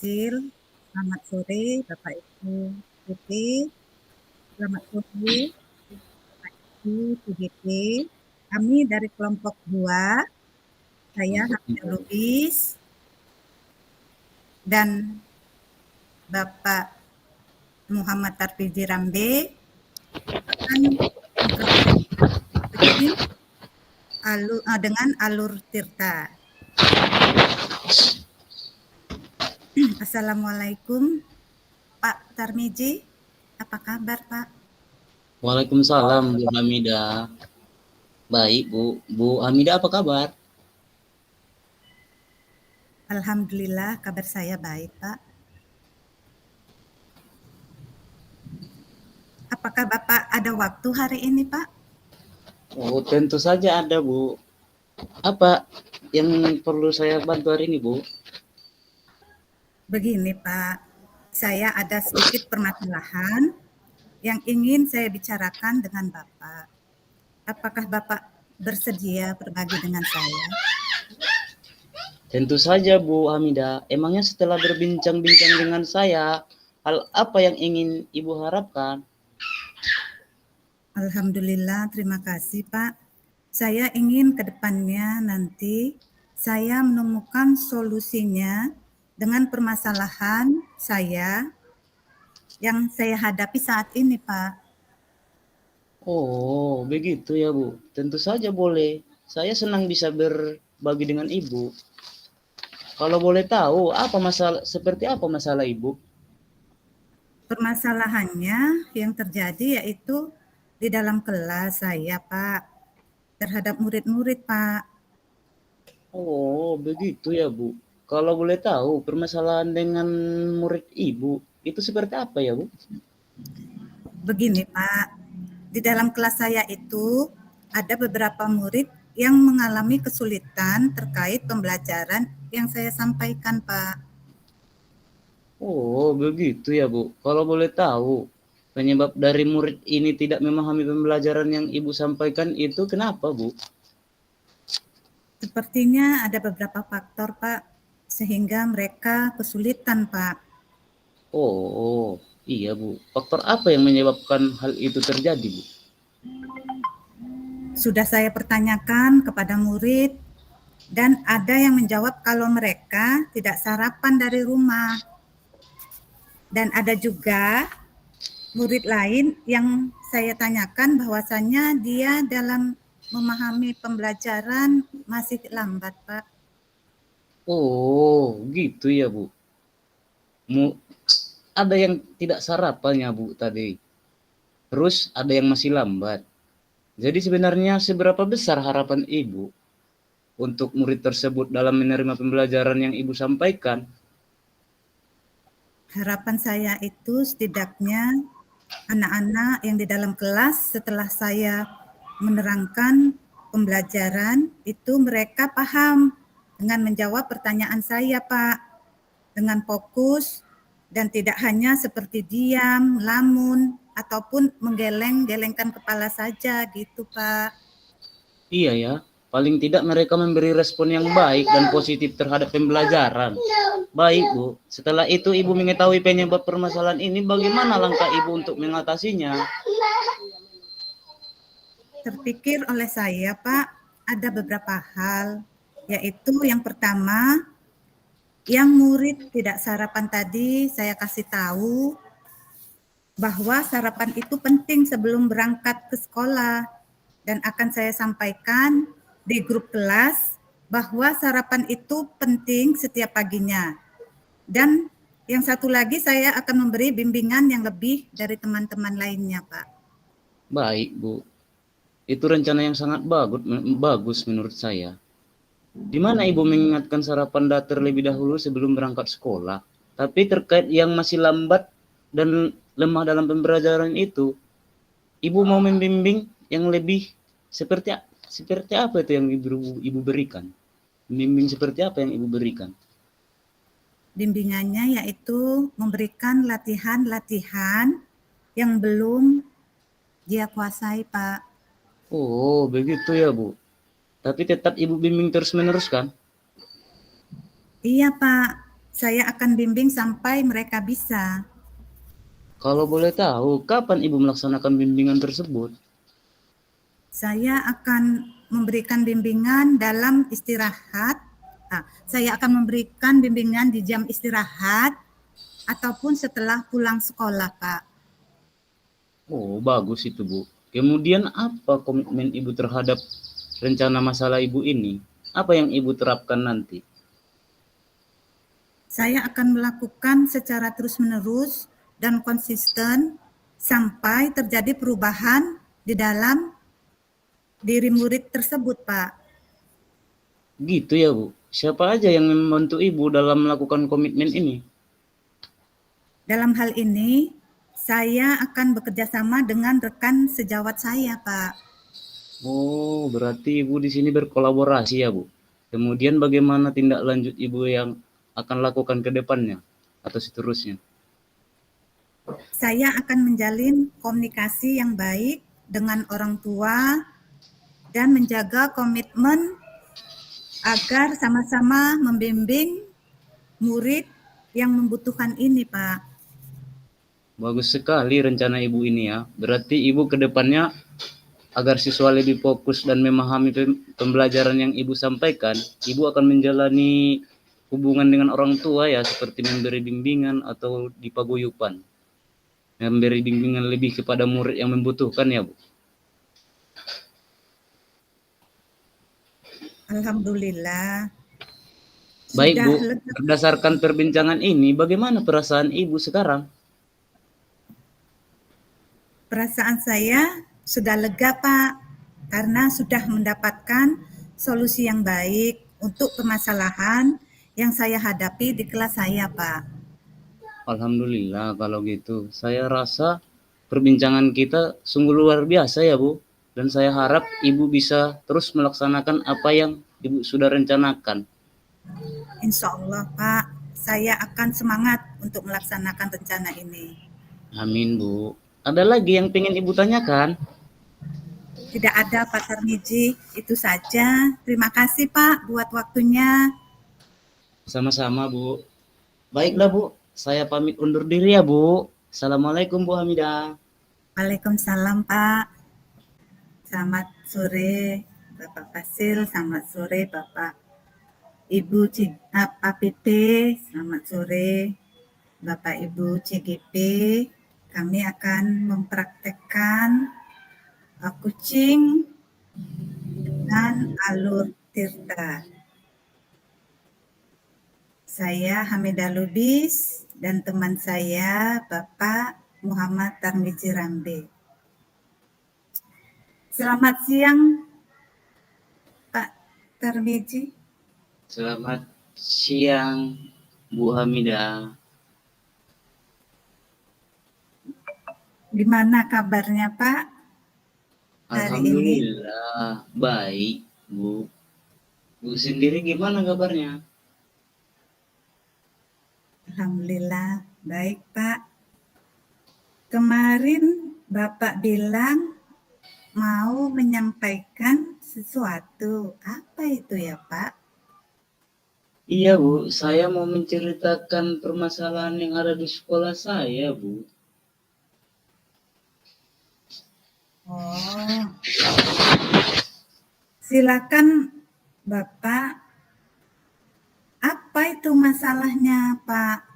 Basil. Selamat sore Bapak Ibu PP. Selamat sore Bapak Ibu PGP. Kami dari kelompok 2, saya Hamida Lubis dan Bapak Muhammad Tarfizi Rambe akan memperkenalkan dengan Alur Tirta. Assalamualaikum Pak Tarmizi, apa kabar Pak? Waalaikumsalam Bu Hamida. Baik Bu. Bu Hamida apa kabar? Alhamdulillah kabar saya baik Pak. Apakah Bapak ada waktu hari ini Pak? Oh tentu saja ada Bu. Apa yang perlu saya bantu hari ini Bu? Begini Pak, saya ada sedikit permasalahan yang ingin saya bicarakan dengan Bapak. Apakah Bapak bersedia berbagi dengan saya? Tentu saja Bu Hamida. Emangnya setelah berbincang-bincang dengan saya, hal apa yang ingin Ibu harapkan? Alhamdulillah, terima kasih Pak. Saya ingin ke depannya nanti saya menemukan solusinya dengan permasalahan saya yang saya hadapi saat ini Pak. Oh begitu ya Bu. Tentu saja boleh. Saya senang bisa berbagi dengan Ibu. Kalau boleh tahu, seperti apa masalah Ibu? Permasalahannya yang terjadi yaitu di dalam kelas saya Pak, terhadap murid-murid Pak. Oh, begitu ya, Bu. Kalau boleh tahu, permasalahan dengan murid Ibu itu seperti apa ya, Bu? Begini Pak, di dalam kelas saya itu ada beberapa murid yang mengalami kesulitan terkait pembelajaran yang saya sampaikan Pak. Oh, begitu ya, Bu. Kalau boleh tahu, penyebab dari murid ini tidak memahami pembelajaran yang Ibu sampaikan itu kenapa, Bu? Sepertinya ada beberapa faktor Pak, sehingga mereka kesulitan Pak. Oh, iya, Bu. Faktor apa yang menyebabkan hal itu terjadi, Bu? Sudah saya pertanyakan kepada murid, dan ada yang menjawab kalau mereka tidak sarapan dari rumah. Dan ada juga murid lain yang saya tanyakan bahwasannya dia dalam memahami pembelajaran masih lambat, Pak. Oh, gitu ya, Bu. Ada yang tidak sarapan ya, Bu, tadi. Terus ada yang masih lambat. Jadi sebenarnya seberapa besar harapan Ibu untuk murid tersebut dalam menerima pembelajaran yang Ibu sampaikan? Harapan saya itu setidaknya anak-anak yang di dalam kelas setelah saya menerangkan pembelajaran itu mereka paham dengan menjawab pertanyaan saya, Pak, dengan fokus dan tidak hanya seperti diam, lamun, ataupun menggeleng-gelengkan kepala saja gitu, Pak. Iya ya, paling tidak mereka memberi respon yang baik dan positif terhadap pembelajaran. Baik Bu, setelah itu Ibu mengetahui penyebab permasalahan ini, bagaimana langkah Ibu untuk mengatasinya? Terpikir oleh saya, Pak, ada beberapa hal, yaitu yang pertama, yang murid tidak sarapan tadi saya kasih tahu bahwa sarapan itu penting sebelum berangkat ke sekolah, dan akan saya sampaikan di grup kelas bahwa sarapan itu penting setiap paginya. Dan yang satu lagi saya akan memberi bimbingan yang lebih dari teman-teman lainnya, Pak. Baik Bu, itu rencana yang sangat bagus menurut saya. Di mana Ibu mengingatkan sarapan terlebih dahulu sebelum berangkat sekolah. Tapi terkait yang masih lambat dan lemah dalam pembelajaran itu, Ibu mau membimbing yang lebih seperti seperti apa itu yang Ibu berikan? Bimbing seperti apa yang Ibu berikan? Bimbingannya yaitu memberikan latihan-latihan yang belum dia kuasai, Pak. Oh, begitu ya, Bu. Tapi tetap Ibu bimbing terus-menerus kan? Iya, Pak. Saya akan bimbing sampai mereka bisa. Kalau boleh tahu, kapan Ibu melaksanakan bimbingan tersebut? Saya akan memberikan bimbingan dalam istirahat. Saya akan memberikan bimbingan di jam istirahat ataupun setelah pulang sekolah, Pak. Oh, bagus itu, Bu. Kemudian apa komitmen Ibu terhadap rencana masalah Ibu ini? Apa yang Ibu terapkan nanti? Saya akan melakukan secara terus-menerus dan konsisten sampai terjadi perubahan di dalam diri murid tersebut, Pak. Gitu ya, Bu. Siapa aja yang membantu Ibu dalam melakukan komitmen ini? Dalam hal ini, saya akan bekerja sama dengan rekan sejawat saya, Pak. Oh, berarti Ibu di sini berkolaborasi ya, Bu. Kemudian bagaimana tindak lanjut Ibu yang akan lakukan ke depannya atau seterusnya? Saya akan menjalin komunikasi yang baik dengan orang tua dan menjaga komitmen agar sama-sama membimbing murid yang membutuhkan ini, Pak. Bagus sekali rencana Ibu ini ya. Berarti Ibu ke depannya agar siswa lebih fokus dan memahami pembelajaran yang Ibu sampaikan, Ibu akan menjalani hubungan dengan orang tua ya, seperti memberi bimbingan atau di paguyuban. Memberi bimbingan lebih kepada murid yang membutuhkan ya, Bu. Alhamdulillah. Baik, Sudah Bu. lega. Berdasarkan perbincangan ini, bagaimana perasaan Ibu sekarang? Perasaan saya sudah lega, Pak, karena sudah mendapatkan solusi yang baik untuk permasalahan yang saya hadapi di kelas saya, Pak. Alhamdulillah kalau gitu. Saya rasa perbincangan kita sungguh luar biasa ya, Bu. Dan saya harap Ibu bisa terus melaksanakan apa yang Ibu sudah rencanakan. Insya Allah, Pak, saya akan semangat untuk melaksanakan rencana ini. Amin, Bu. Ada lagi yang pengen Ibu tanyakan? Tidak ada, Pak Tarmiji, itu saja. Terima kasih, Pak, buat waktunya. Sama-sama, Bu. Baiklah, Bu. Saya pamit undur diri ya, Bu. Assalamualaikum, Bu Hamidah. Waalaikumsalam, Pak. Selamat sore, Bapak Fasil. Selamat sore, Bapak Ibu Pak PP. Selamat sore, Bapak Ibu CGP. Kami akan mempraktekkan kucing dengan alur tirta. Saya Hamidah Lubis dan teman saya Bapak Muhammad Tarmizi Rambe. Selamat siang, Pak Tarmizi. Selamat siang, Bu Hamidah. Gimana kabarnya, Pak? Hari ini? Alhamdulillah, baik, Bu. Bu sendiri gimana kabarnya? Alhamdulillah, baik, Pak. Kemarin Bapak bilang mau menyampaikan sesuatu. Apa itu ya, Pak? Iya, Bu. Saya mau menceritakan permasalahan yang ada di sekolah saya, Bu. Oh, silakan Bapak. Apa itu masalahnya, Pak?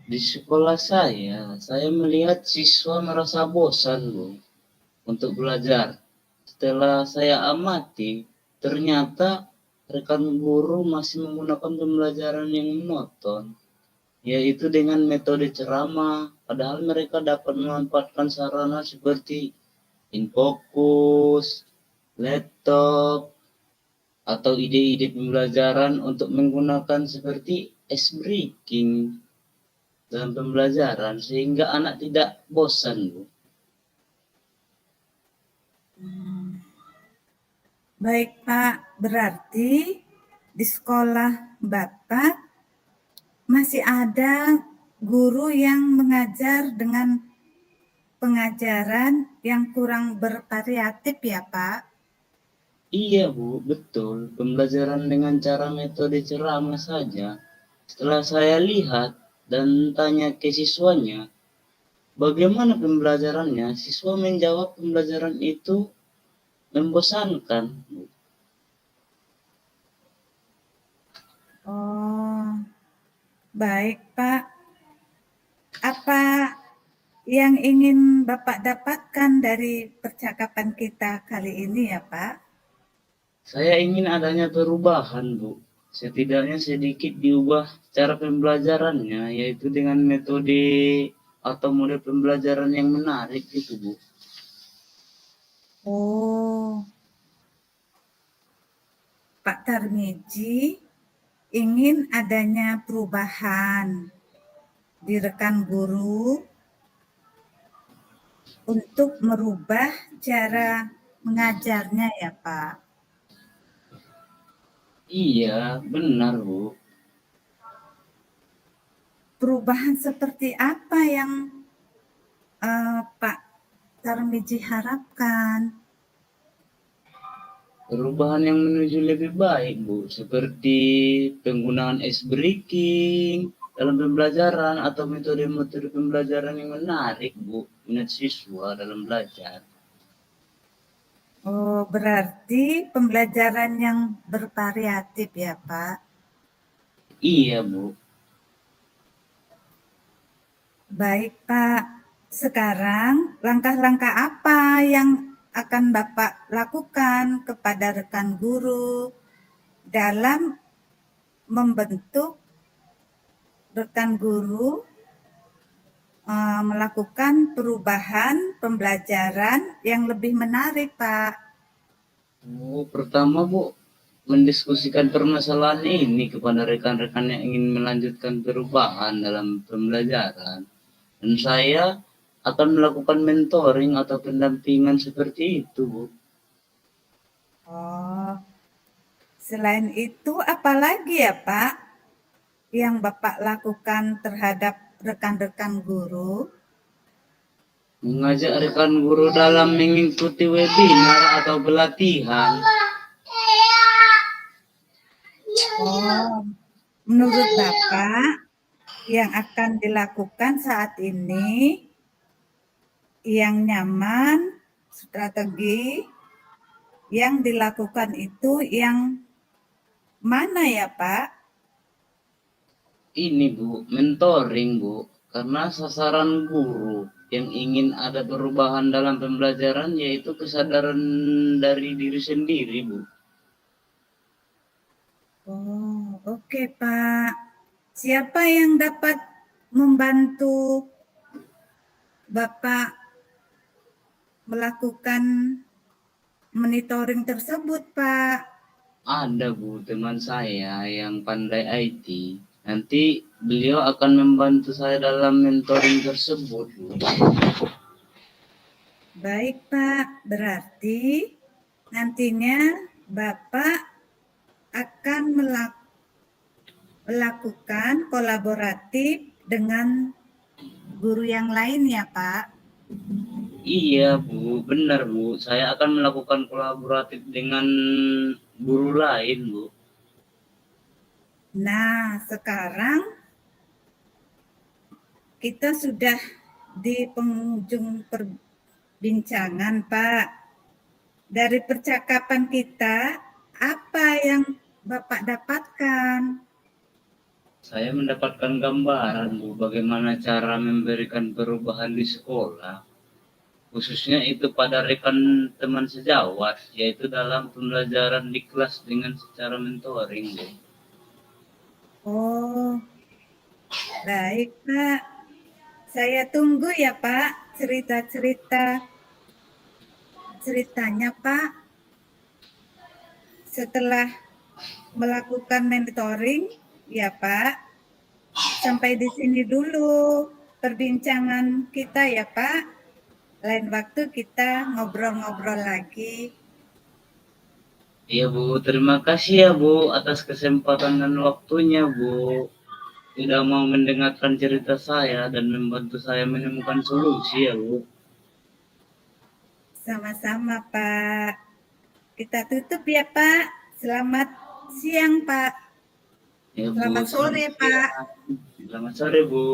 Di sekolah saya melihat siswa merasa bosan, Bu, untuk belajar. Setelah saya amati, ternyata rekan guru masih menggunakan pembelajaran yang monoton, yaitu dengan metode ceramah, padahal mereka dapat memanfaatkan sarana seperti InFocus, laptop, atau ide-ide pembelajaran untuk menggunakan seperti ice breaking dalam pembelajaran sehingga anak tidak bosan, Bu. Baik, Pak. Berarti di sekolah Bapak masih ada guru yang mengajar dengan pengajaran yang kurang bervariatif ya, Pak? Iya, Bu, betul. Pembelajaran dengan cara metode ceramah saja. Setelah saya lihat dan tanya ke siswanya, bagaimana pembelajarannya, siswa menjawab pembelajaran itu membosankan. Oh, baik, Pak. Apa yang ingin Bapak dapatkan dari percakapan kita kali ini ya, Pak? Saya ingin adanya perubahan, Bu. Setidaknya sedikit diubah cara pembelajarannya, yaitu dengan metode atau model pembelajaran yang menarik gitu, Bu. Oh, Pak Tarmiji ingin adanya perubahan di rekan guru untuk merubah cara mengajarnya ya, Pak. Iya, benar, Bu. Perubahan seperti apa yang Pak Tarmiji harapkan? Perubahan yang menuju lebih baik, Bu, seperti penggunaan ice breaking dalam pembelajaran atau metode-metode pembelajaran yang menarik, Bu, minat siswa dalam belajar. Oh, berarti pembelajaran yang bervariatif ya, Pak. Iya, Bu. Baik, Pak. Sekarang langkah-langkah apa yang akan Bapak lakukan kepada rekan guru dalam membentuk rekan guru melakukan perubahan pembelajaran yang lebih menarik, Pak? Oh, pertama, Bu, mendiskusikan permasalahan ini kepada rekan-rekan yang ingin melanjutkan perubahan dalam pembelajaran. Dan saya akan melakukan mentoring atau pendampingan seperti itu, Bu. Oh, selain itu apalagi ya, Pak, yang Bapak lakukan terhadap rekan-rekan guru? Mengajak rekan guru dalam mengikuti webinar atau pelatihan. Oh, menurut Bapak yang akan dilakukan saat ini yang nyaman, strategi yang dilakukan itu yang mana ya, Pak? Ini, Bu, mentoring, Bu. Karena sasaran guru yang ingin ada perubahan dalam pembelajaran yaitu kesadaran dari diri sendiri, Bu. Oh, oke, Pak. Siapa yang dapat membantu Bapak melakukan monitoring tersebut, Pak? Ada, Bu, teman saya yang pandai IT. Nanti beliau akan membantu saya dalam mentoring tersebut, Bu. Baik, Pak. Berarti nantinya Bapak akan melakukan kolaboratif dengan guru yang lain ya, Pak? Iya, Bu, benar, Bu. Saya akan melakukan kolaboratif dengan guru lain, Bu. Nah, sekarang kita sudah di penghujung perbincangan, Pak. Dari percakapan kita, apa yang Bapak dapatkan? Saya mendapatkan gambaran, Bu, bagaimana cara memberikan perubahan di sekolah. Khususnya itu pada rekan teman sejawat, yaitu dalam pembelajaran di kelas dengan secara mentoring, Bu. Oh, baik, Pak. Saya tunggu ya, Pak, ceritanya, Pak. Setelah melakukan mentoring, ya, Pak. Sampai di sini dulu perbincangan kita ya, Pak. Lain waktu kita ngobrol-ngobrol lagi. Iya, Bu. Terima kasih ya, Bu, atas kesempatan dan waktunya, Bu. Sudah mau mendengarkan cerita saya dan membantu saya menemukan solusi ya, Bu. Sama-sama, Pak. Kita tutup ya, Pak. Selamat siang, Pak. Ya, Bu. Selamat sore, Pak. Selamat sore, Bu.